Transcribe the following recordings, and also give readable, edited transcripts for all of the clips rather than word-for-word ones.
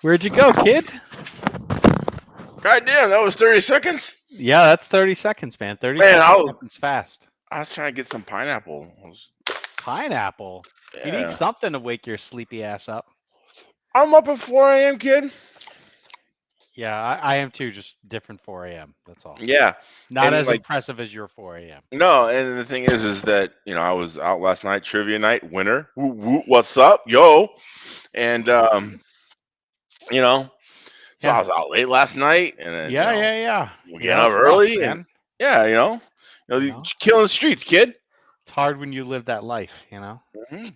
Where'd you go, kid? God damn, that was 30 seconds? Yeah, that's 30 seconds, man. 30 Man, seconds happens fast. I was trying to get some pineapple. Pineapple? Yeah. You need something to wake your sleepy ass up. I'm up at 4 a.m., kid. Yeah, I am too, just different 4 a.m. That's all. Yeah. Not And, as like, impressive as your 4 a.m. No, and the thing is that, I was out last night, trivia night, winner. Woo, woo, what's up? Yo. And, so I was out late last night, and then, Yeah. we getting up It's rough, early, man. and yeah, killing the streets, kid. It's hard when you live that life, Mm-hmm.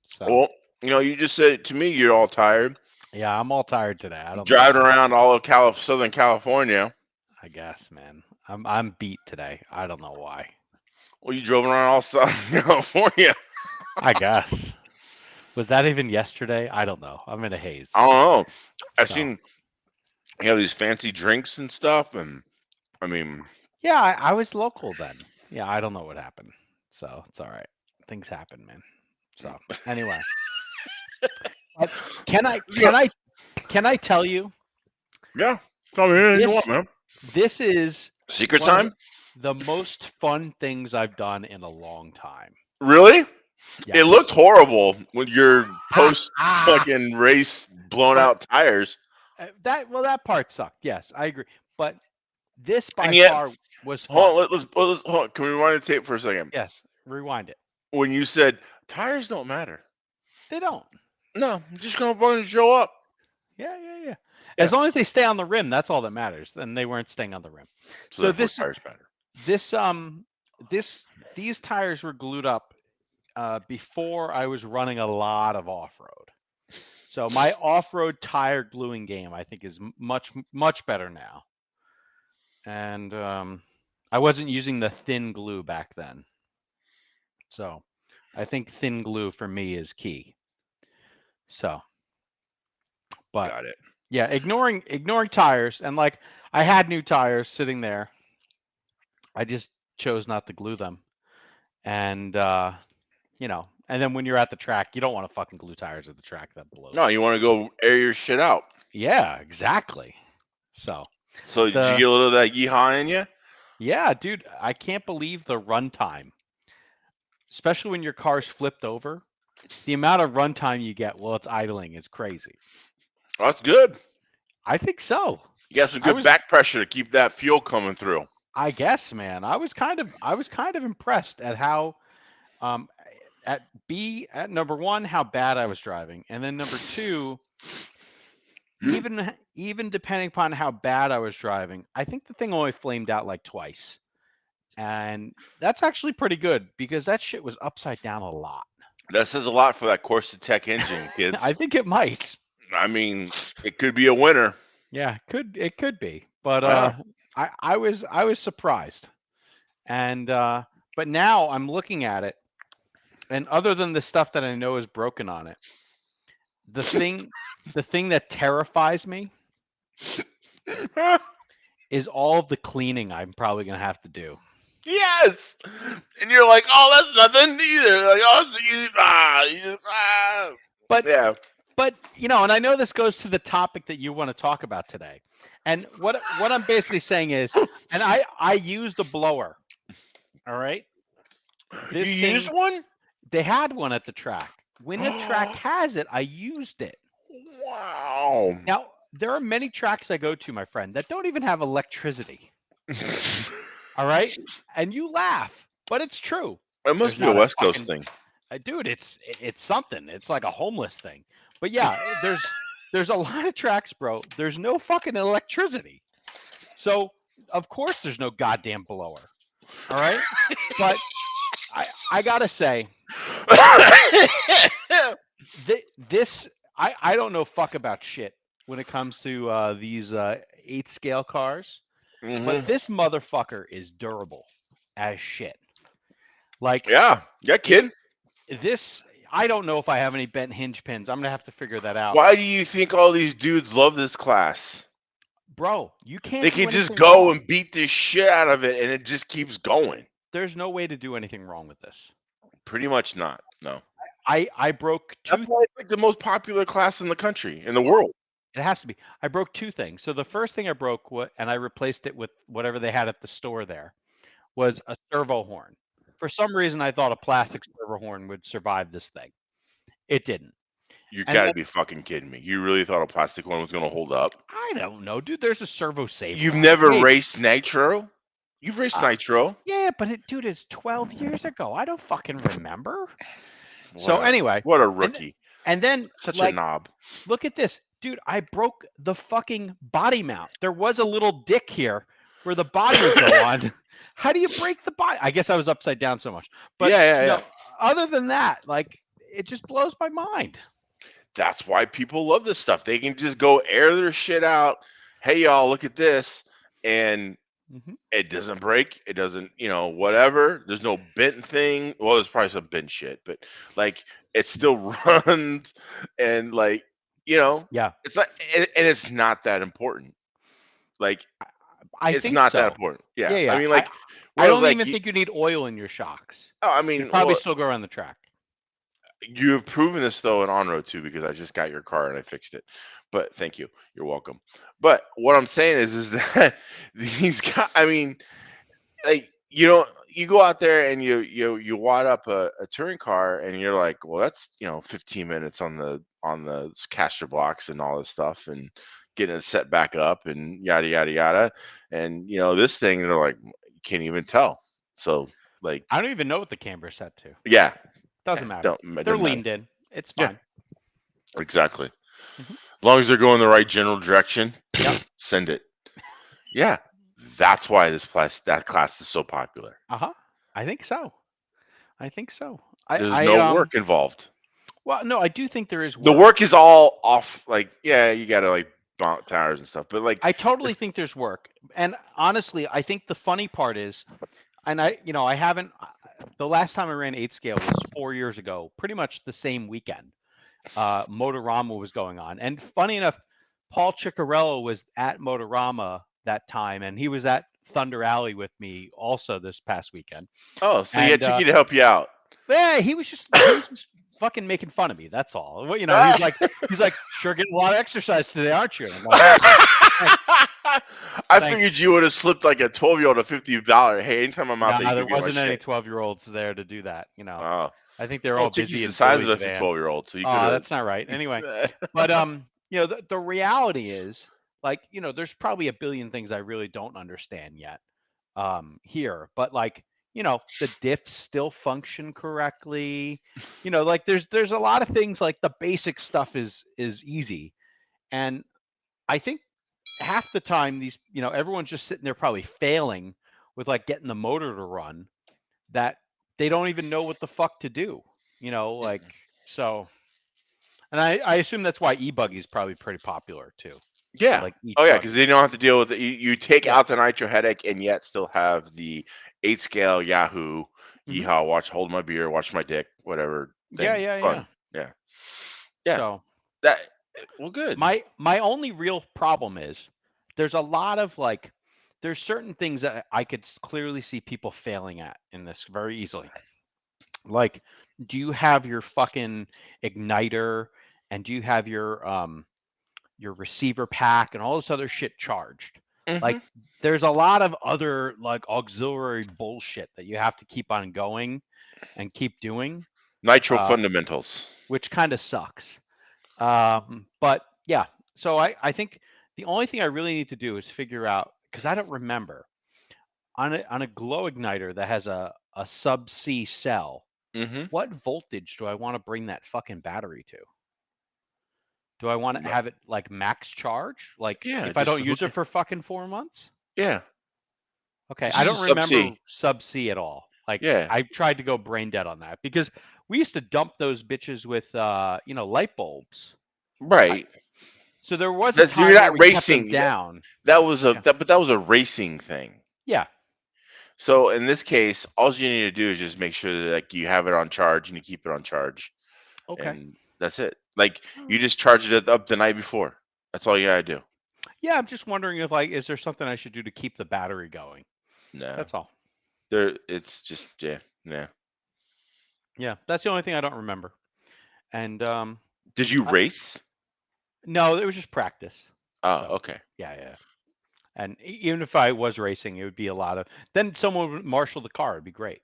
So. Well, you just said to me you're all tired. Yeah, I'm all tired today. I don't Driving know. around all of Southern California. I guess, man. I'm beat today. I don't know why. Well, you drove around all Southern California. I guess. Was that even yesterday? I don't know. I'm in a haze. I don't know. I've seen you have these fancy drinks and stuff, and I mean. Yeah, I was local then. Yeah, I don't know what happened. So it's all right. Things happen, man. So anyway, but can I tell you? Yeah, tell me anything you want, man. This is secret time. The most fun things I've done in a long time. Really? Yes. It looked horrible with your post fucking race blown out tires. That part sucked. Yes, I agree. But this by far was fun. Hold on, let's hold on. Can we rewind the tape for a second? Yes, rewind it. When you said tires don't matter. They don't. No, I'm just gonna fucking show up. Yeah. As long as they stay on the rim, that's all that matters. And they weren't staying on the rim. So this tires matter. These tires were glued up before I was running a lot of off-road. So my off-road tire gluing game, I think, is much better now. And I wasn't using the thin glue back then. So I think thin glue for me is key. So, but got it. Yeah, ignoring tires, and like I had new tires sitting there. I just chose not to glue them. And and then when you're at the track, you don't want to fucking glue tires at the track. That blows. No, you want to go air your shit out. Yeah, exactly. So did you get a little of that yeehaw in you? Yeah, dude, I can't believe the runtime. Especially when your car's flipped over. The amount of runtime you get while it's idling is crazy. Oh, that's good. I think so. You got some good back pressure to keep that fuel coming through. I guess, man. I was kind of impressed at how at number one, how bad I was driving, and then number two, even depending upon how bad I was driving, I think the thing only flamed out like twice, and that's actually pretty good because that shit was upside down a lot. That says a lot for that Corsa Tech engine, kids. I think it might. I mean, it could be a winner. Yeah, it could be, but I was surprised, and but now I'm looking at it, and other than the stuff that I know is broken on it, the thing that terrifies me is all of the cleaning I'm probably gonna have to do. Yes, and you're like, oh, that's nothing either. Like, oh, it's easy. But yeah. But and I know this goes to the topic that you want to talk about today. And what I'm basically saying is, and I used a blower. All right. You used one? They had one at the track. When a track has it, I used it. Wow. Now, there are many tracks I go to, my friend, that don't even have electricity. All right? And you laugh, but it's true. It must be a West Coast thing. Dude, it's something. It's like a homeless thing. But yeah, there's a lot of tracks, bro. There's no fucking electricity. So, of course there's no goddamn blower. All right? But I got to say, This I don't know fuck about shit when it comes to these 8 scale cars, hmm but this motherfucker is durable as shit. Like Yeah, it kid. this I don't know if I have any bent hinge pins. I'm gonna have to figure that out. Why do you think all these dudes love this class? Bro, you They can't do can just anything go wrong. and beat the shit out of it, and it just keeps going. There's no way to do anything wrong with this. Pretty much not. No. I broke That's two. why it's like the most popular class in the country, in the world. It has to be. I broke two things. So the first thing I broke, and I replaced it with whatever they had at the store there, was a servo horn. For some reason, I thought a plastic servo horn would survive this thing. It didn't. You And gotta then be fucking kidding me. You really thought a plastic one was gonna hold up? I don't know, dude. There's a servo saver You've on it. never Maybe. raced nitro? You've raced Uh, nitro. yeah, but dude, it's 12 years ago. I don't fucking remember. What So a anyway, what a and rookie. and then Such a like, knob. look at this, dude. I broke the fucking body mount. There was a little dick here where the body would go on. How do you break the body? I guess I was upside down so much. But Yeah. other than that, like, it just blows my mind. That's why people love this stuff. They can just go air their shit out. Hey y'all, look at this. And Mhm. it doesn't break. It doesn't, whatever. There's no bent thing. Well, there's probably some bent shit, but like it still runs and like, Yeah, it's not and it's not that important. Like I it's think not that so. important. Yeah, Yeah. I yeah. mean I like I well don't like even think you need oil in your shocks. I You'd mean, probably well, still go around the track. you have proven this though in on road too because I just got your car and I fixed it. But thank you. You're welcome. But what I'm saying is that these guys, I mean, like you go out there and you wad up a touring car and you're like, well, that's 15 minutes on the caster blocks and all this stuff and getting it set back up and yada yada yada. And this thing, they're like, you can't even tell. So like, I don't even know what the camber's set to. yeah, Doesn't matter. it They're doesn't matter. leaned in. It's Yeah, fine. exactly. Mhm. As long as they're going the right general direction, Yep. send it. Yeah, that's why that class is so popular. Uh-huh. I think so. I think so. There's I no work involved. well, no, I do think there is The work. work is all off. Like, yeah, you gotta like mount tires and stuff, but like, I totally it's, think there's work. And honestly, I think the funny part is, and I haven't, the last time I ran 8 scale was 4 years ago, pretty much the same weekend. Motorama was going on. And funny enough, Paul Ciccarello was at Motorama that time, and he was at Thunder Alley with me also this past weekend. oh, so you had And Chicky to help you out. yeah, he was just fucking making fun of me. That's all. Well, he's like, sure getting a lot of exercise today, aren't you? And I'm like, I Thanks. figured you would have slipped like a 12-year-old a $50. Hey, anytime I'm out there, nah, you there can get my wasn't any shit. 12-year-olds there to do that. Oh, I think they're well, all Chicky's busy the in size of Billy's a van. 12-year-old, so you could Oh, have. that's not right. Anyway, but the reality is, like, there's probably a billion things I really don't understand yet here, but like, the diffs still function correctly. Like there's a lot of things, like the basic stuff is easy. And I think half the time these, everyone's just sitting there probably failing with like getting the motor to run, that they don't even know what the fuck to do, like, so. And I assume that's why e-buggy is probably pretty popular too. Yeah. Like each Oh yeah, buggy. because they don't have to deal with it. You take Yeah. out the nitro headache and yet still have the 8 scale Yahoo, Mhm. yeehaw, hold my beer, watch my dick, whatever Yeah, thing. yeah, yeah. Fun. Yeah. Yeah. So That well good. my only real problem is there's a lot of like, there's certain things that I could clearly see people failing at in this very easily. Like, do you have your fucking igniter, and do you have your receiver pack and all this other shit charged? hmm Like, there's a lot of other like auxiliary bullshit that you have to keep on going and keep doing, Nitro uh, fundamentals. which kind of sucks. But yeah, so I think the only thing I really need to do is figure out, because I don't remember, on a glow igniter that has a sub C cell, hmm what voltage do I want to bring that fucking battery to? Do I want to have it like max charge? Like, Yeah, if I just don't use hook it it. for fucking 4 months? Yeah. Okay, It's I just a don't sub remember C. sub C at all. Like, Yeah. I tried to go brain dead on that because we used to dump those bitches with light bulbs. I, Right. so there was a That's you're time where not we kept them racing. down. Yeah. But that was a racing thing. Yeah. So in this case, all you need to do is just make sure that like you have it on charge and you keep it on charge, Okay. and that's it. Like All you right. just charge it up the night before. That's all you gotta do. Yeah, I'm just wondering if is there something I should do to keep the battery going? No, That's all. it's just yeah. Yeah, that's the only thing I don't remember. And Did you I, race? no, it was just practice. Oh, So okay. yeah. And even if I was racing, it would be a lot of. Then someone would marshal the car. It'd be great.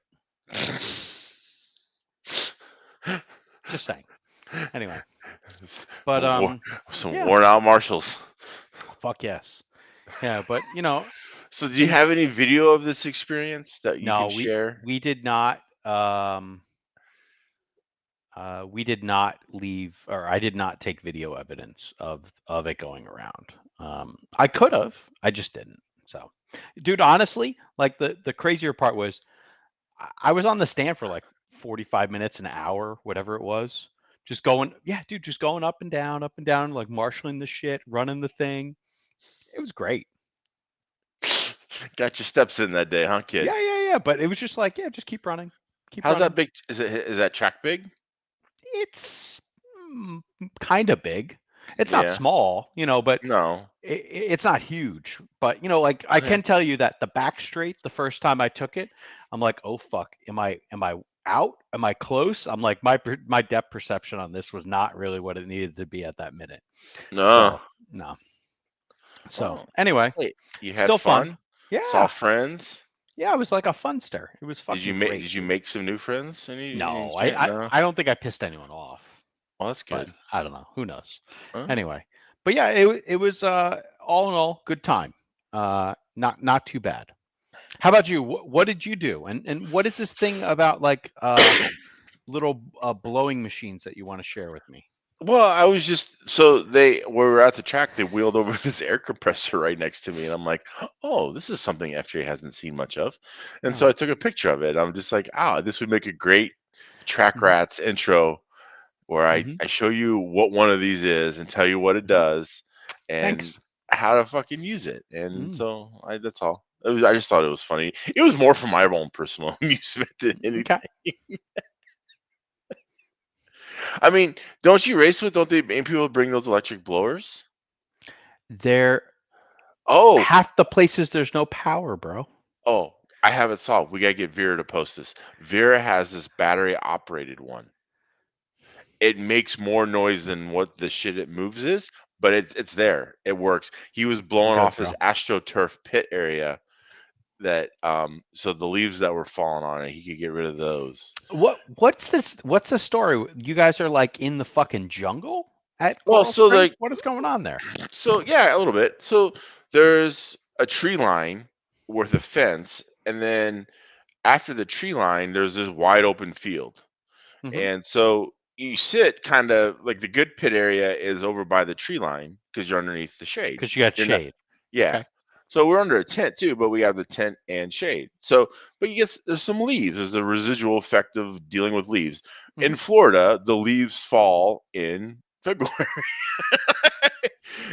Just saying. Anyway, but Some yeah, worn out marshals. fuck yes, yeah. But So, do you in have any video of this experience that you can no, share? we did not. We did not leave, or I did not take video evidence of it going around. I could have, I just didn't. So, dude, honestly, like the crazier part was I was on the stand for like 45 minutes, an hour, whatever it was. Just going, yeah, dude, just going up and down, like marshaling the shit, running the thing. It was great. Got your steps in that day, huh, kid? Yeah. But it was just like, yeah, just keep running, keep How's that running. big? Is that track big? It's kind of big. It's not Yeah. small, but No. it's not huge. But like I Okay. can tell you that the back straight, the first time I took it, I'm like, oh fuck, am I out? Am I close? I'm like my depth perception on this was not really what it needed to be at that minute. No. So no. So Oh, anyway, hey, you had still fun. fun. Saw Yeah, friends. yeah. It was like a funster. It was fucking great, Did you dude. make some new friends? Any No, chance? No. I don't think I pissed anyone off. Well, that's But good. I don't know. Who knows? Huh? Anyway, but yeah, it was all in all good time. Not too bad. How about you? What did you do? And what is this thing about like little blowing machines that you want to share with me? Well, I was just so we were at the track. They wheeled over this air compressor right next to me, and I'm like, "Oh, this is something FJ hasn't seen much of." And so Oh. I took a picture of it. I'm just like, "Ah, this would make a great Track Hmm. Rats intro where Hmm. I show you what one of these is and tell you what it Hmm. does and Thanks. how to fucking use it." And Mm. so that's all. I just thought it was funny. It was more for my own personal amusement than Okay. anything. I mean, don't you race with? Don't they make people bring those electric blowers? There Oh, half the places there's no power, bro. oh, I have it solved. We gotta get Vera to post this. Vera has this battery operated one. It makes more noise than what the shit it moves is, but it's there. It works. He was blowing Good, off his bro. AstroTurf pit area that so the leaves that were falling on it, he could get rid of those. What's this? What's the story? You guys are like in the fucking jungle at Well, Coral so Springs? like What is going on there? so yeah, a little bit. So there's a tree line worth of fence, and then after the tree line, there's this wide open field. Hmm. And so you sit kind of like the good pit area is over by the tree line because you're underneath the shade. Because you got You're not, shade. yeah. Okay. So we're under a tent too, but we have the tent and shade. So, but you get there's some leaves. There's the residual effect of dealing with leaves. Hmm. In Florida, the leaves fall in February.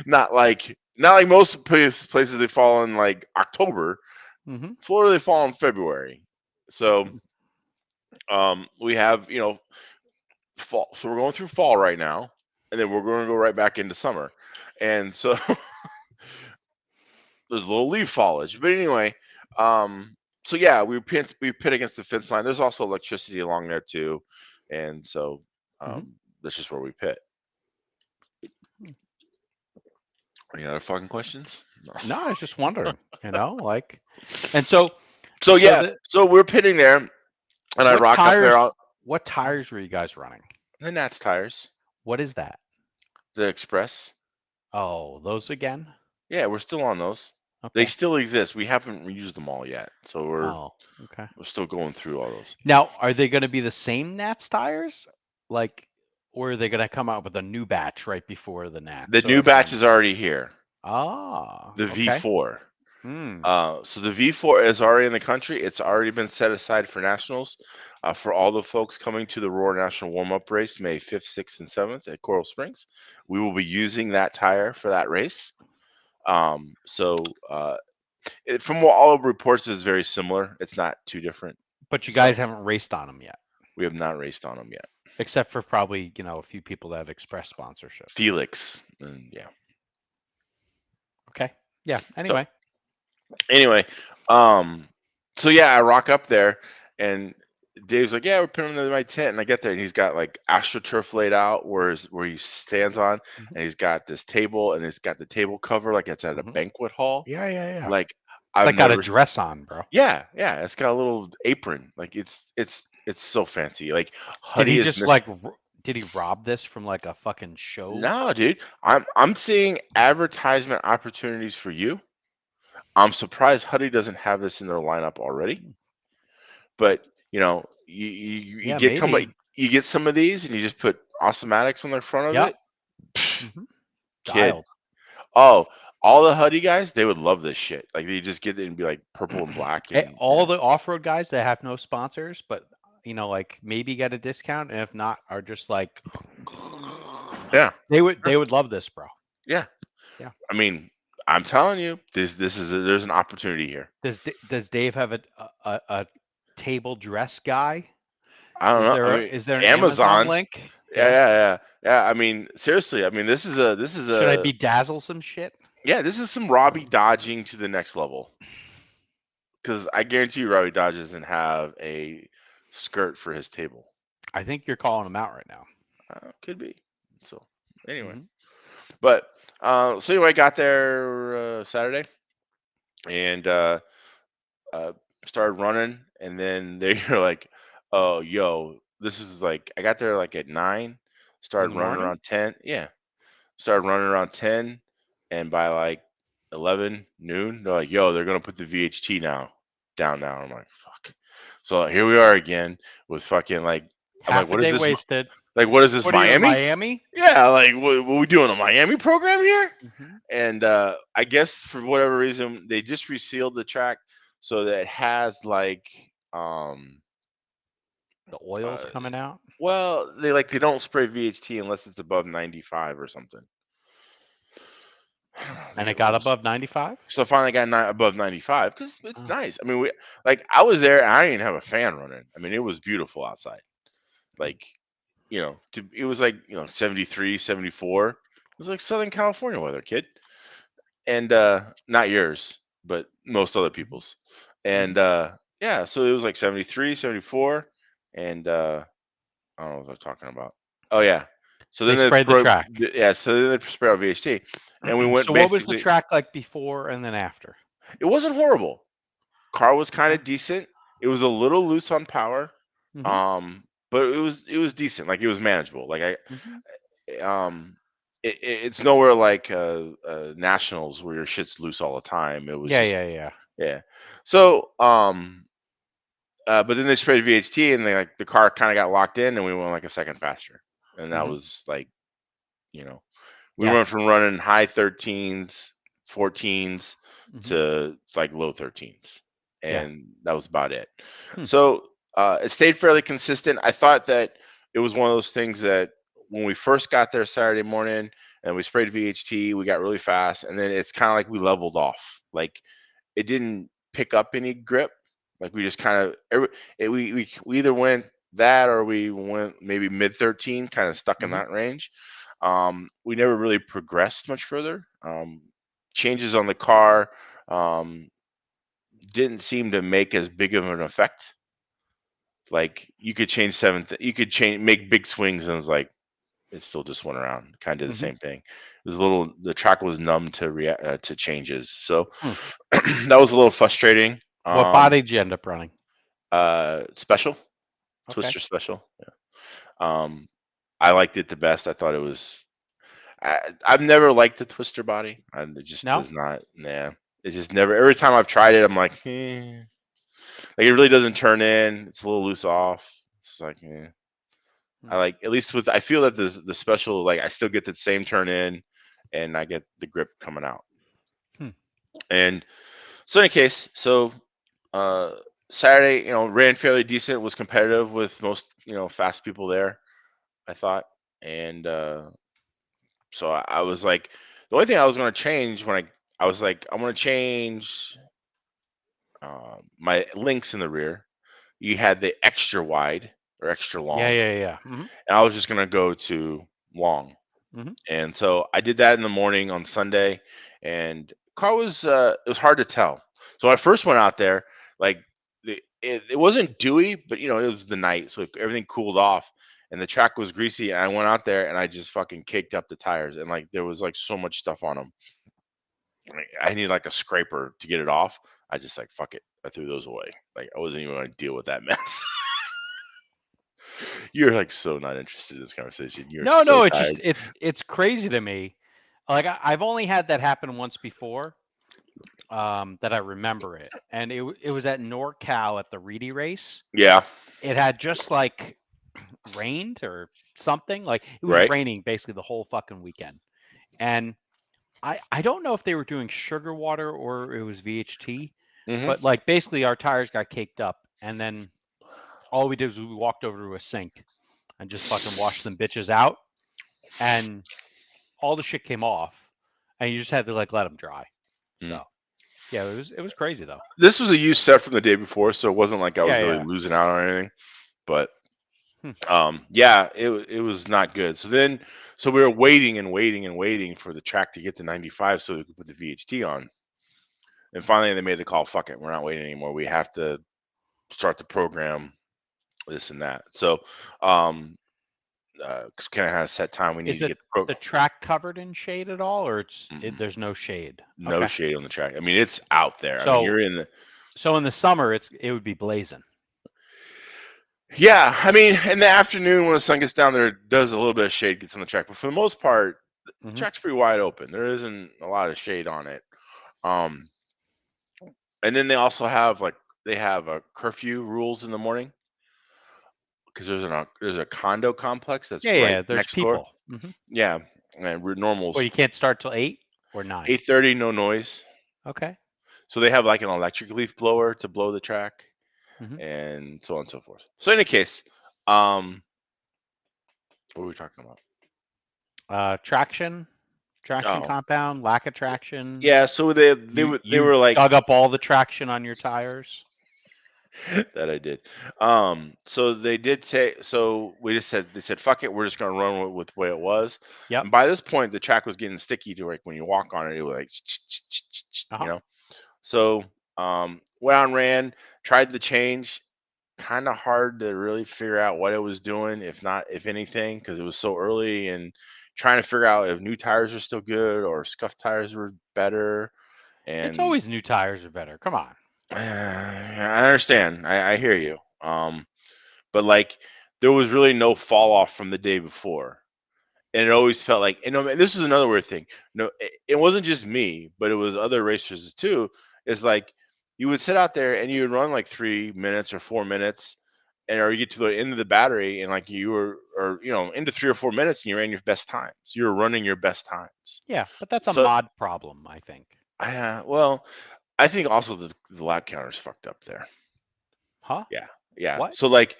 Not like most places they fall in like October. Hmm. Florida they fall in February. So we have fall. So we're going through fall right now, and then we're going to go right back into summer. And so there's a little leaf foliage. But anyway, so yeah, we pit against the fence line. There's also electricity along there too, and so Hmm. that's just where we pit. Any other fucking questions? No. No, I was just wondering, like, and so, So so yeah, the so we're pitting there, and I what rock up there tires? on What tires were you guys running? the Nats tires, What is that? the Express. Oh, those again? Yeah, we're still on those. They Okay. still exist. We haven't used them all yet, so Oh, okay. we're still going through all those. Now, are they going to be the same Nats tires, like, or are they going to come out with a new batch right before the Nats, The so new batch everyone? is already here. Ah, The okay. V4. Mm. So the V4 is already in the country. It's already been set aside for nationals. For all the folks coming to the Roar National Warm Up Race, May 5th, 6th, and 7th at Coral Springs, we will be using that tire for that race. From what all reports is very similar. It's not too different. But you guys So haven't raced on them yet, we have not raced on them yet. except for probably a few people that have expressed sponsorship. Felix, and yeah. Okay. Yeah. So Anyway. anyway, um, so yeah, I rock up there, and Dave's like, "Yeah, we're putting him in my tent." And I get there, and he's got like AstroTurf laid out where he stands on, Hmm. and he's got this table, and it's got the table cover like it's at a Hmm. banquet hall. Yeah. Yeah. Yeah. Like It's I've like got a never. dress on, bro. Yeah, yeah, it's got a little apron. Like it's so fancy. Like Did Huddy he is just missing. like? Did he rob this from like a fucking show? No, dude. I'm seeing advertisement opportunities for you. I'm surprised Huddy doesn't have this in their lineup already. Hmm. But you Yeah. get Maybe. you get some of these and you just put Ostomatics on the front of Yep. it. Pfft, Hmm. kid. Dialed. Oh, all the Huddy guys, they would love this shit. Like they just get it and be like purple and black and All yeah. the off-road guys that have no sponsors, but like maybe get a discount, and if not, are just like Yeah. they would love this, bro. Yeah. Yeah. I mean, I'm telling you, there's an opportunity here. Does Dave have a table dress guy? I don't Is know. I there mean, is there an Amazon Amazon. link? Yeah, Yeah. yeah, yeah, yeah. I mean, seriously. I mean, this is Should I a bedazzle some shit? yeah. This is some Robbie dodging to the next level. Because I guarantee you, Robbie Dodge doesn't have a skirt for his table. I think you're calling him out right now. Could be. So anyway, Hmm. but so anyway, I got there Saturday and uh, started running, and then they're like, "Oh, yo, this is like." I got there like at 9, In started the running morning? around 10. Yeah, started running around 10, and by like 11 noon, they're like, "Yo, they're gonna put the VHT now down now." I'm like, "Fuck." So here we are again with fucking like, I'm like, Half a "What is day this? wasted. Like, what is this, What are you in Miami?" Miami? Yeah, like, what we doing, a Miami program here? Hmm. And I guess for whatever reason, they just resealed the track so that it has like, um, The oil's uh, coming out, well, they don't spray VHT unless it's above 95 or something. I don't know the and it got rules. above 95. So I finally got above 95 because it's Oh. nice. I mean, I was there and I didn't have a fan running. I mean, it was beautiful outside. Like, it was like, 73, 74. It was like Southern California weather, kid. And not yours, but most other Hmm. people's. Hmm. And yeah, so it was like 73, 74, and I don't know what I was talking about. Oh yeah. So They then sprayed the track. yeah, so then they sprayed out VHT, and we went So what was the basically. track like before and then after? It wasn't horrible. Car was kind Okay. of decent. It was a little loose on power, Hmm. um, but it was decent. Like it was manageable. Like Hmm. it's nowhere like nationals where your shit's loose all the time. It was Yeah, just yeah, yeah. yeah. So but then they sprayed VHT and the car kind of got locked in and we went like a second faster, and that Hmm. was like you know we Yeah. went from running high 13s, 14s Hmm. to like low 13s, Yeah. and that was about it. Hmm. So it stayed fairly consistent. I thought that it was one of those things that when we first got there Saturday morning and we sprayed VHT, we got really fast, and then it's kind of like we leveled off. Like it didn't pick up any grip. Like we just kind of we either went that or we went maybe mid 13, kind of stuck in Hmm. that range. We never really progressed much further. Changes on the car um, didn't seem to make as big of an effect. Like you could change you could change make big swings, and it was like it still just went around, kind of the Hmm. same thing. It was a little the track was numb to to changes, so Hmm. that was a little frustrating. What body did you end up running? Special Okay. Twister special. Yeah. I liked it the best. I thought it was. I've never liked the Twister body. It just No. does not. Nah, it just never. Every time I've tried it, I'm like, like it really doesn't turn in. It's a little loose off. It's like, I Hmm. like at least with. I feel that the special, like I still get the same turn in, and I get the grip coming out. Hmm. And So in any case, uh, Saturday, ran fairly decent. Was competitive with most, fast people there, I thought. And so I was like, the only thing I was going to change when I was like, I'm going to change my links in the rear. You had the extra wide or extra Yeah, long, yeah, yeah. Mm-hmm. and I was just going to go to long. Mm-hmm. And so I did that in the morning on Sunday, and car was it was hard to tell. So when I first went out there, like it wasn't dewy, but it was the night, so everything cooled off, and the track was greasy. And I went out there and I just fucking caked up the tires, and like there was like so much stuff on them. I need like a scraper to get it off. I just like fuck it. I threw those away. Like I wasn't even going to deal with that mess. You're like so not interested in this conversation. You're No, so no, it's just tired. it's crazy to me. Like I've only had that happen once before, that I remember it, and it was at NorCal at the Reedy race. Yeah. It had just like rained or something. Like it was Right. raining basically the whole fucking weekend, and I don't know if they were doing sugar water or it was VHT, Mm-hmm. but like basically our tires got caked up, and then all we did was we walked over to a sink and just fucking washed them bitches out, and all the shit came off, and you just had to like let them dry. Mm. So yeah, it was crazy though. This was a used set from the day before, so it wasn't like I was Yeah, really yeah. losing out on anything. But Hmm. yeah, it was not good. So we were waiting and waiting and waiting for the track to get to 95 so we could put the VHT on. And finally, they made the call. Fuck it, we're not waiting anymore. We have to start the program, this and that. So, kind of had a set time. We need Is to it get the pro. the track covered in shade at all, or Mm-mm. there's no shade? No Okay. shade on the track. I mean, it's out there. I mean, So you're in the. so in the summer it would be blazing. Yeah, I mean, in the afternoon when the sun gets down, there does a little bit of shade gets on the track, but for the most part, the Hmm. track's pretty wide open. There isn't a lot of shade on it. Um, and then they also have they have a curfew rules in the morning because there's a condo complex that's Yeah, right yeah. There's next door. people. Hmm. Yeah, and Well, normals you can't start till 8 or 9. 8:30, no noise. Okay. So they have like an electric leaf blower to blow the track, Hmm. and so on and so forth. So in any case, um, what were we talking about? Traction Oh, compound, lack of traction. yeah. So they You were they you were like dug up all the traction on your tires. that I did. So they did say. So we just said they said fuck it. We're just gonna run with the way it was. Yep. And by this point, the track was getting sticky to like when you walk on it, it was like Uh you huh. know. So went on ran, tried the change. Kind of hard to really figure out what it was doing, if anything, because it was so early and trying to figure out if new tires are still good or scuffed tires were better. It's And always new tires are better. Come on. I understand. I hear you. But like there was really no fall off from the day before. And it always felt like, and this is another weird thing. No, it wasn't just me, but it was other racers too. Is like you would sit out there and you would run like 3 minutes or 4 minutes, and or you get to the end of the battery and like you were, or into 3 or 4 minutes, and you ran your best times. You were running your best times. Yeah, but that's a So, mod problem, I think. well, I think also the lap counter's fucked up there. Huh? Yeah, yeah. What? So like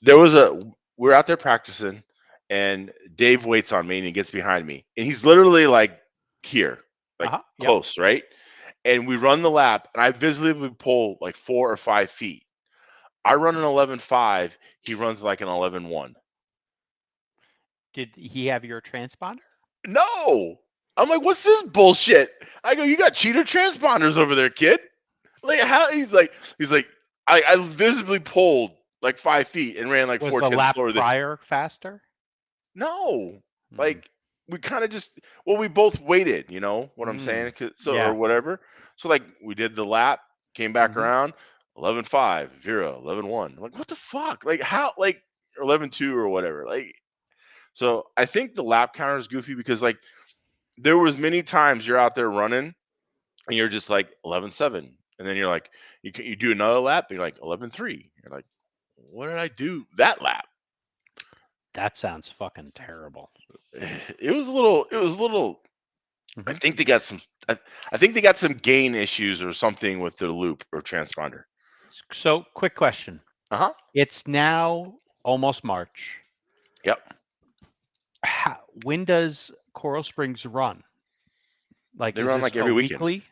there was a we're out there practicing, and Dave waits on me and he gets behind me. And he's literally like here, Uh like huh. Yep. close, right? And we run the lap and I visibly pull like 4 or 5 feet. I run an 11.5, he runs like an 11.1. Did he have your transponder? No. I'm like, what's this bullshit? I go, you got cheater transponders over there, kid. Like how he's like, I visibly pulled like 5 feet and ran like Was four the tenths lap slower than. prior faster? No, Hmm. like we kind of just we both waited, you know what I'm saying? Mm. 'Cause or Yeah. whatever. So like we did the lap, came back Hmm. around, 11.5, Vera, 11.1. I'm like, what the fuck? Like how like 11.2 or whatever. Like so I think the lap counter is goofy because like there was many times you're out there running and you're just like 11.7, and then you're like you do another lap and you're like 11.3. You're like, what did I do that lap? That sounds fucking terrible. It was a little I Hmm. think they got some. I think they got some gain issues or something with their loop or transponder. So, quick question. Uh huh. It's now almost March. Yep. When does Coral Springs run? Like, They is run this like a every weekend. weekly?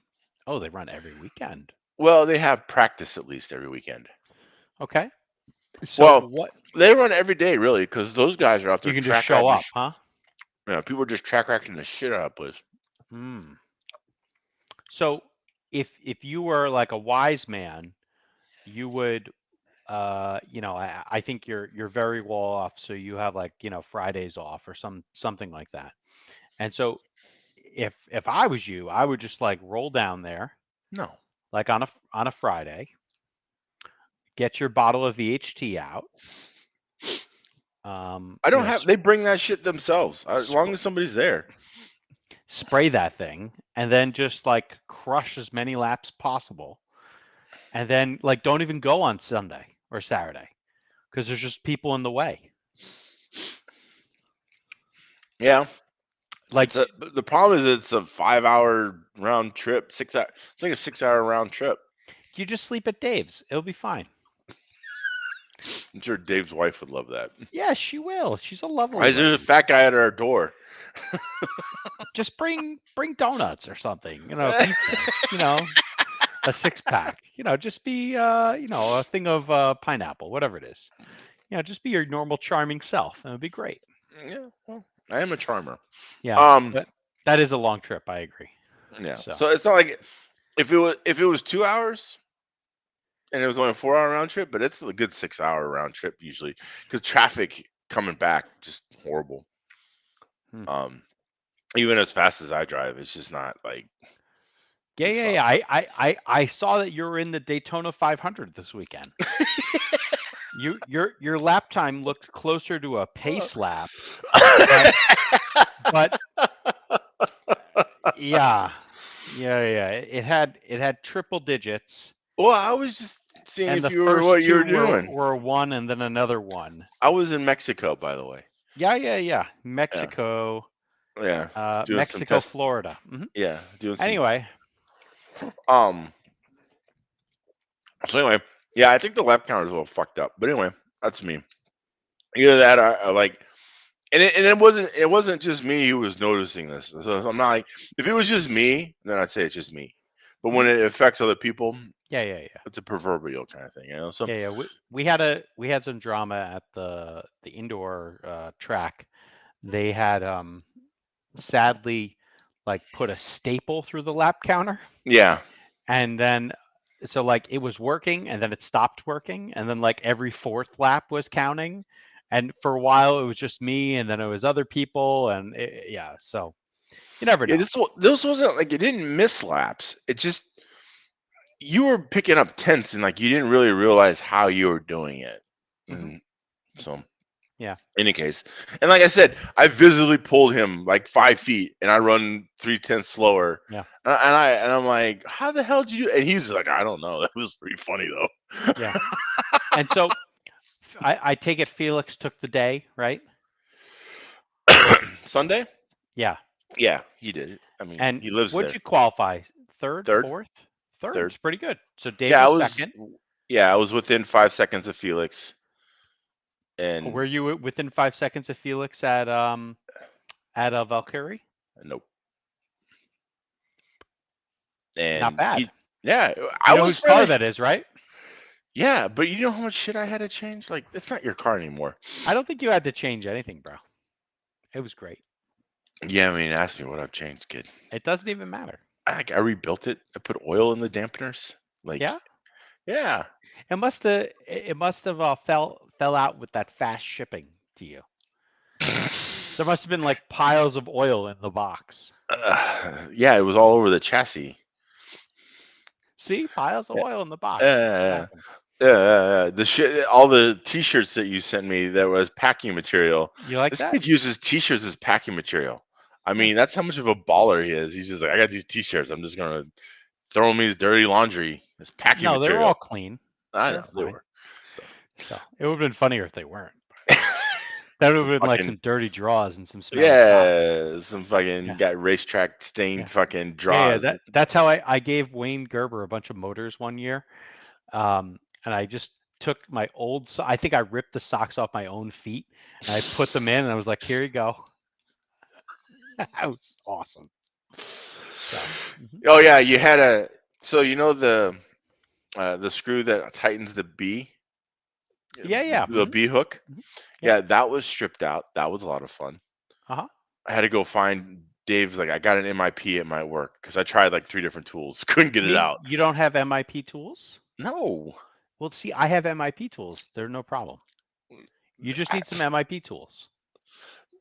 Oh, they run every weekend. Well, they have practice at least every weekend. Okay. So Well, what? they run every day really because those guys are out there You can just track show racking. up, huh? People are just track racking the shit out of place. Hmm. So if you were like a wise man, you would I think you're very well off, so you have like, Fridays off or something like that. And so if I was you, I would just like roll down there No, like on a Friday, get your bottle of VHT out, I don't have. They bring that shit themselves as long sp- as somebody's there. spray that thing, and then just like crush as many laps possible, and then like don't even go on Sunday or Saturday because there's just people in the way. Yeah, Like the problem is it's a 5 hour round trip. 6 hour. It's like a 6 hour round trip. you just sleep at Dave's, it'll be fine. I'm sure Dave's wife would love that. Yeah, she will. She's a Why lovely is there a lady. fat guy at our door? Just bring donuts or something, pizza, a 6 pack, just be a thing of pineapple, whatever it is. Just be your normal charming self. That would be great. Yeah, well, I am a charmer. Yeah, Um, but that is a long trip, I agree. yeah. So, So it's not like if it was 2 hours and it was only a 4 hour round trip, but it's a good 6 hour round trip usually because traffic coming back just horrible. hmm. Um, even as fast as I drive, it's just not like Yeah, as yeah, fast. yeah. I saw that you were in the Daytona 500 this weekend. Your lap time looked closer to a pace lap, but but yeah, yeah. It had triple digits, Well, I was just seeing and if the you were first what you two were were doing. were a one and then another one. I was in Mexico, by the way. Yeah. Yeah, yeah, doing some Mexico, test. Florida. Yeah, doing some. Anyway, Um. So anyway, yeah, I think the lap count is a little fucked up. But anyway, that's me. Either that, or like, and it wasn't just me who was noticing this. So I'm not like, if it was just me, then I'd say it's just me. But when mhm. it affects other people, Yeah. it's a proverbial kind of thing. So Yeah. We had some drama at the indoor track. They had sadly like put a staple through the lap counter, yeah, and then so like it was working and then it stopped working, and then like every fourth lap was counting, and for a while it was just me and then it was other people, and yeah, so you never yeah. know. This wasn't like it didn't miss laps. It just you were picking up tenths and like you didn't really realize how you were doing it. Hmm. And so Yeah. any case, and like I said, I visibly pulled him like 5 feet, and I run 3/10 slower. Yeah. And I'm like, how the hell did you? And he's like, I don't know. That was pretty funny though. Yeah. And so I take it Felix took the day, right? Sunday? Yeah. Yeah, he did it. I mean, And he lives what'd there. you qualify? Third, Third, fourth? Third's third. pretty good. So Dave Yeah, I was was. second. Yeah, I was within 5 seconds of Felix, Were and you within 5 seconds of Felix at Valkyrie? nope. Not And bad. he, yeah, You I know was whose car fairly. that is, right? Yeah, but you know how much shit I had to change? Like, that's not your car anymore. I don't think you had to change anything, bro. It was great. Yeah, I mean, ask me what I've changed, kid. It doesn't even matter. I rebuilt it. I put oil in the dampeners. Like, Yeah. yeah. It must have fell out with that fast shipping to you. There must have been like piles of oil in the box. Yeah, it was all over the chassis. See, piles of Yeah, oil in the box. That's what yeah, happened. the shit, all the T-shirts that you sent me that was packing material. You like This that? kid uses T-shirts as packing material. I Yeah. mean, that's how much of a baller he is. He's just like, I got these T-shirts. I'm just gonna throw me his dirty laundry as packing No, they were all material. clean. I They're know they fine. were. So, So it would have been funnier if they weren't. That would some have been like fucking some dirty draws and some smelly socks. yeah, some fucking Yeah, got racetrack stained yeah, fucking yeah. draws. That's how I gave Wayne Gerber a bunch of motors one year, and I just took my I think I ripped the socks off my own feet, and I put them in, and I was like, "Here you go." That was awesome. So, Oh yeah, you had a so you know the screw that tightens the B, yeah, yeah, the B hook. mhm, yep, Yeah, that was stripped out. That was a lot of fun. uh-huh. I had to go find Dave's like I got an MIP at my work because I tried like 3 different tools, couldn't get it out. You don't have MIP tools? No. Well, see, I have MIP tools. They're no problem. You just I- need some MIP tools.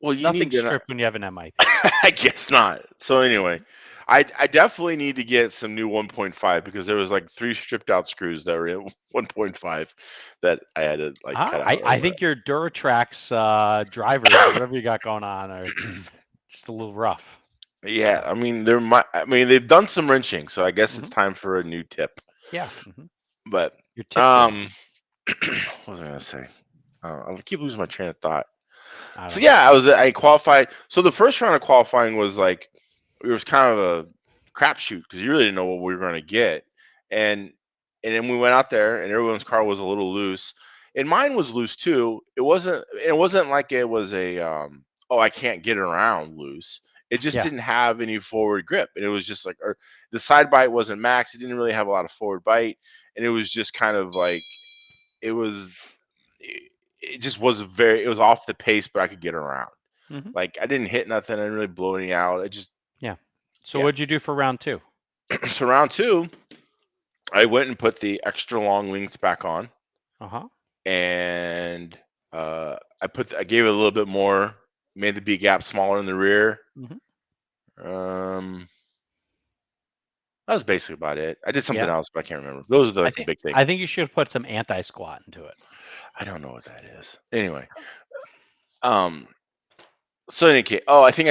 well, you need Nothing's to. stripped when you have an MIP. I guess not. So anyway, I definitely need to get some new 1.5 because there was like 3 stripped out screws that were in 1.5 that I had to like cut out or I whatever. think your Duratrax drivers or whatever you got going on are just a little rough. Yeah, So, I mean they've done some wrenching, so I guess it's hmm time for a new tip. yeah, But you're tip um, ready. what was I gonna say? I keep losing my train of thought. I So don't know. yeah, I qualified. So the first round of qualifying was like it was kind of a crapshoot because you really didn't know what we were going to get, and then we went out there and everyone's car was a little loose, and mine was loose too. It wasn't like it was a oh I can't get around loose. It just Yeah. didn't have any forward grip, and it was just like or the side bite wasn't max. It didn't really have a lot of forward bite, and it was just kind of like it was it just was it was off the pace, but I could get around. hmm Like I didn't hit nothing, I didn't really blow any out. It just Yeah. So yeah. what'd you do for round two? So round two, I went and put the extra long wings back on, Uh-huh. and I gave it a little bit more, made the B gap smaller in the rear. hmm Um, that was basically about it. I did something Yeah. else, but I can't remember. Those are like the big thing. I think you should have put some anti-squat into it. I don't know what that is. Anyway, um, so in any case, oh, I think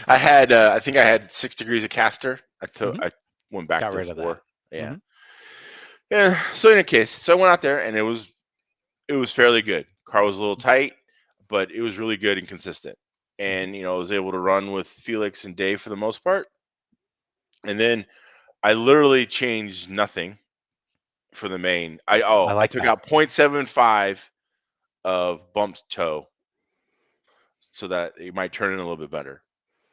I had, I think I had 6 degrees of caster. hmm I went back Got to rid of that. 4. Yeah. hmm Yeah. So in any case, so I went out there and it was fairly good. Car was a little tight, but it was really good and consistent. hmm And I was able to run with Felix and Dave for the most part. And then I literally changed nothing for the main. I I like took that. out 0.75 of bumped toe so that it might turn in a little bit better.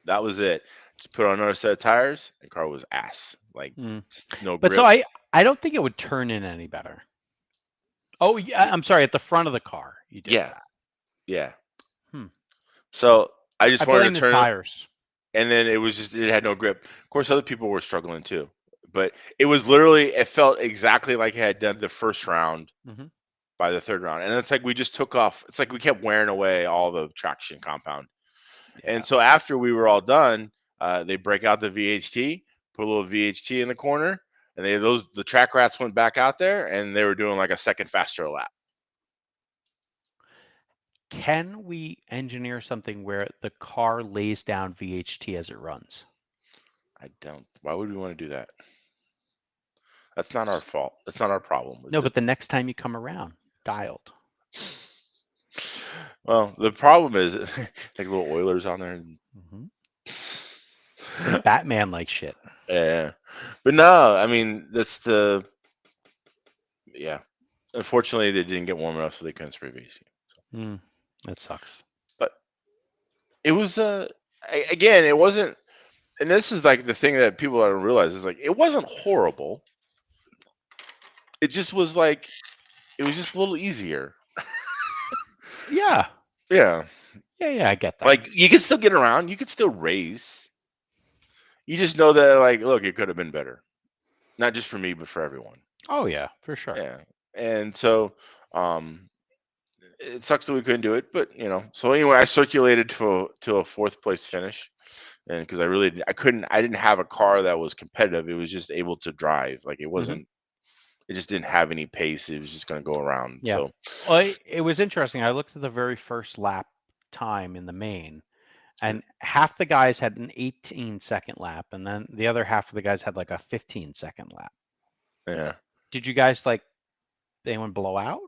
That was it. Just put on another set of tires, and car was ass. Like Mm. no But so grip. I don't think it would turn in any better. Oh, yeah, I'm sorry, at the front of the car you did Yeah, that. yeah. Hmm. So I I just wanted blame to the turn it, tires. and then it had no grip. Of course, other people were struggling too, but it was literally it felt exactly like it had done the first round hmm by the third round, and it's like we just took off. It's like we kept wearing away all the traction compound. Yeah. And so after we were all done, they break out the VHT, put a little VHT in the corner, and the track rats went back out there, and they were doing like a second faster lap. Can we engineer something where the car lays down VHT as it runs? I don't. Why would we want to do that? That's not our fault. That's not our problem. No, but the next time you come around, dialed. Well, the problem is like little Oilers on there. hmm Some Batman like shit. Yeah, but no, I mean that's the yeah. Unfortunately, they didn't get warm enough, so they couldn't spray VC. So, Mm, that sucks. but it was again, it wasn't. And this is like the thing that people don't realize is like it wasn't horrible. It just was like it was just a little easier. Yeah. Yeah, Yeah, I get that. like you could still get around, you could still race. You just know that like, look, it could have been better, not just for me, but for everyone. Oh yeah, for sure. Yeah, and so um, it sucks that we couldn't do it, but So anyway, I circulated to a fourth place finish, and because I didn't have a car that was competitive. It was just able to drive. Like it hmm wasn't. It just didn't have any pace. It was just going to go around. Yeah. So Well, it was interesting. I looked at the very first lap time in the main, and half the guys had an 18-second lap, and then the other half of the guys had like a 15-second lap. yeah. Did you guys like anyone blow out?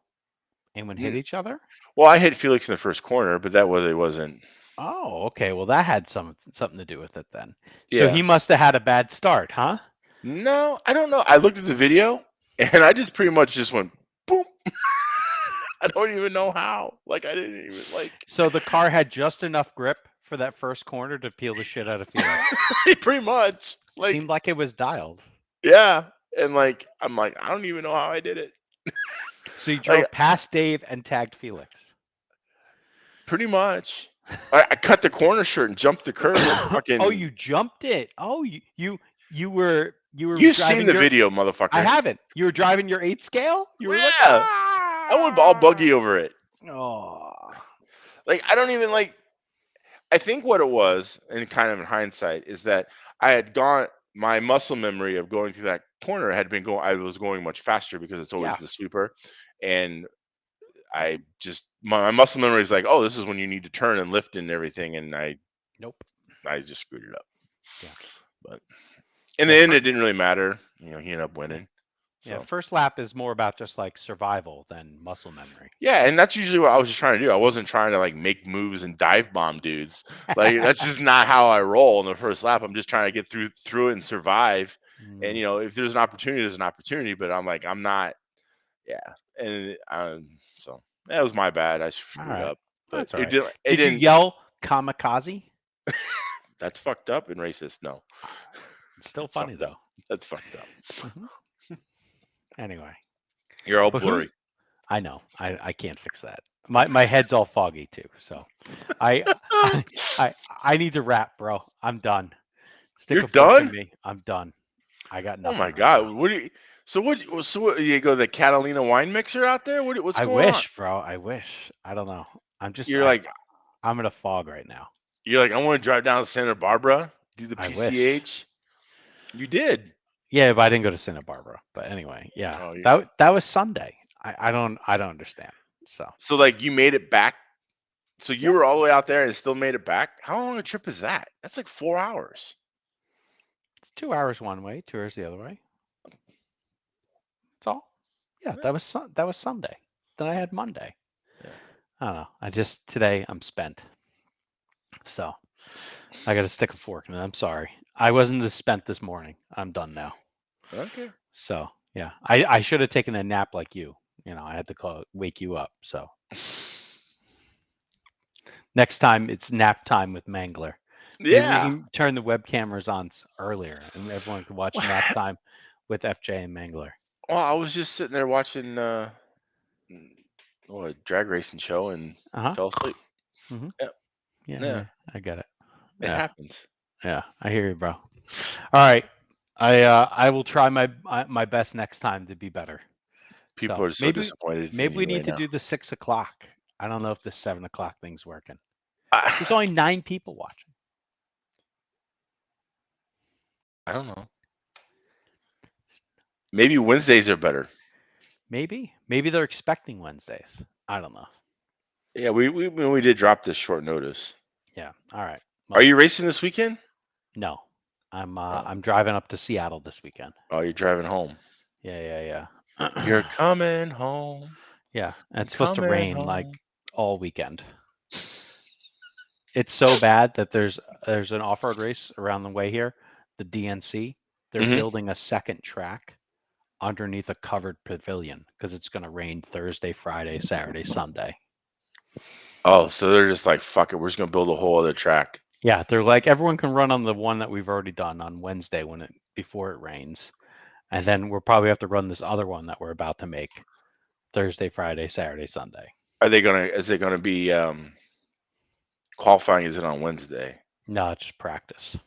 Anyone hit each other? Well, I hit Felix in the first corner, but that wasn't. Oh, okay. Well, that had something to do with it then. So Yeah. he must have had a bad start, huh? No, I don't know. I looked at the video and I just pretty much just went boom. I don't even know how. Like I didn't even like. So the car had just enough grip for that first corner to peel the shit out of Felix. Pretty much. Like Seemed like it was dialed. yeah, and like I'm like I don't even know how I did it. So you Like drove past Dave and tagged Felix. pretty much. I cut the corner shirt and jumped the curb and fucking. Oh, you jumped it. Oh, you were You've seen driving the your. video, motherfucker. I haven't. You were driving your 8 scale. You were like, Yeah. I went all buggy over it. oh, Like I don't even like. I think what it was, and kind of in hindsight, is that I had gone. My muscle memory of going through that corner had been going. I was going much faster because it's always yeah. the sweeper, and I just my muscle memory is like, oh, this is when you need to turn and lift and everything, and Nope. I just screwed it up. Yeah. But in the end, it didn't really matter. You know, he ended up winning. Yeah. So First lap is more about just like survival than muscle memory. yeah, and that's usually what I was just trying to do. I wasn't trying to like make moves and dive bomb dudes. Like that's just not how I roll in the first lap. I'm just trying to get through it and survive. And you know, if there's an opportunity, there's an opportunity. But I'm like, I'm not. Yeah, and so that was my bad. I screwed right. up. But That's all it right. didn't. It Did you didn't. yell kamikaze? That's fucked up and racist. No, It's still That's funny fucked up. though. That's fucked up. Anyway, You're all But blurry. I know. I can't fix that. My head's all foggy too. So I I need to wrap, bro. I'm done. Stick You're a fork in done? me. I'm done. I got Oh nothing. my right god! now. What do you? So what? You go the Catalina wine mixer out there? What's I going on? wish, bro. I wish. I don't know. I'm just You're like I'm in a fog right now. I want to drive down to Santa Barbara, do the I wish. PCH. You did. Yeah, but I didn't go to Santa Barbara. But anyway, yeah. Oh, That was Sunday. I don't understand. So like you made it back. So you Yeah. were all the way out there and still made it back. How long a trip is that? That's like 4 hours. It's 2 hours one way, 2 hours the other way. That's all. Yeah, that was Sunday. Then I had Monday. Yeah. I don't know. Today I'm spent. So I got to stick a fork in it. I'm sorry. I wasn't this spent this morning. I'm done now. Okay. So yeah, I should have taken a nap like you. You know, I had to wake you up. So next time it's nap time with Mangler. Maybe we Yeah. can turn the web cameras on earlier and everyone can watch nap time with FJ and Mangler. Well, I was just sitting there watching a drag racing show and fell asleep. Mm-hmm. Yep. Yeah, I get it. It happens. Yeah, I hear you, bro. All right, I will try my best next time to be better. People are so disappointed. Maybe we need to do the 6 o'clock. I don't know if the 7 o'clock thing's working. There's only 9 people watching. I don't know. Maybe Wednesdays are better. Maybe they're expecting Wednesdays. I don't know. Yeah, we did drop this short notice. Yeah. All right. Well, are you racing this weekend? No, I'm driving up to Seattle this weekend. Oh, you're driving home. Yeah. You're coming home. Yeah, and it's supposed to rain like all weekend. It's so bad that there's an off-road race around the way here, the DNC. They're building a second track underneath a covered pavilion because it's going to rain Thursday, Friday, Saturday, Sunday. Oh, so they're just like, fuck it, we're just going to build a whole other track. Yeah, they're like, everyone can run on the one that we've already done on Wednesday before it rains. And then we'll probably have to run this other one that we're about to make Thursday, Friday, Saturday, Sunday. Is it gonna be qualifying? Is it on Wednesday? No, it's just practice.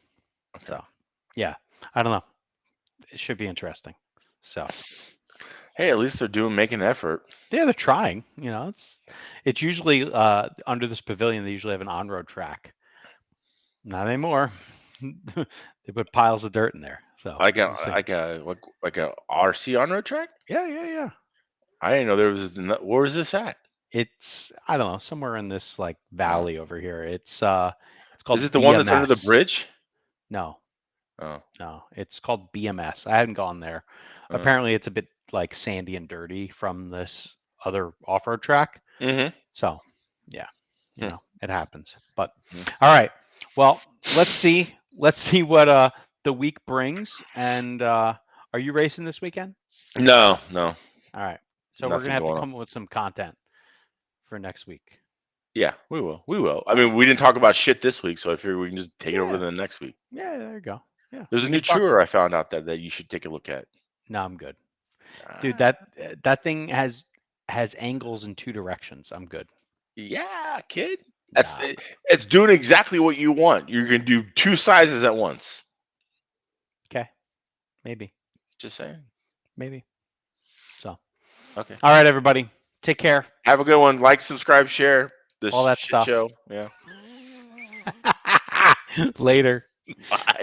Okay. So yeah, I don't know. It should be interesting. So hey, at least they're making an effort. Yeah, they're trying. You know, it's usually under this pavilion they usually have an on-road track. Not anymore. They put piles of dirt in there. So like a RC on-road track? Yeah. I didn't know there was. Where is this at? It's, I don't know, somewhere in this like valley over here. It's called. Is it the one that's under the bridge? No. Oh. No, it's called BMS. I hadn't gone there. Apparently, it's a bit like sandy and dirty from this other off-road track. Mm-hmm. So, yeah, Hmm. it happens. But Hmm. all right, well, let's see what the week brings. And are you racing this weekend? No. All right, so we're gonna Nothing have to going on. come up with some content for next week. Yeah, we will. We will. I mean, we didn't talk about shit this week, so I figure we can just take it over to the next week. Yeah, there you go. Yeah, There's a new tour I found out that you should take a look at. No, I'm good, dude. Ah, That thing has angles in 2 directions. I'm good. yeah, kid. Nah, I'm good. It's doing exactly what you want. You're gonna do 2 sizes at once. Okay, maybe. Just saying. Maybe. So, Okay. all right, everybody. Take care. Have a good one. Like, subscribe, share this All that shit stuff. show. Yeah. Later. Bye.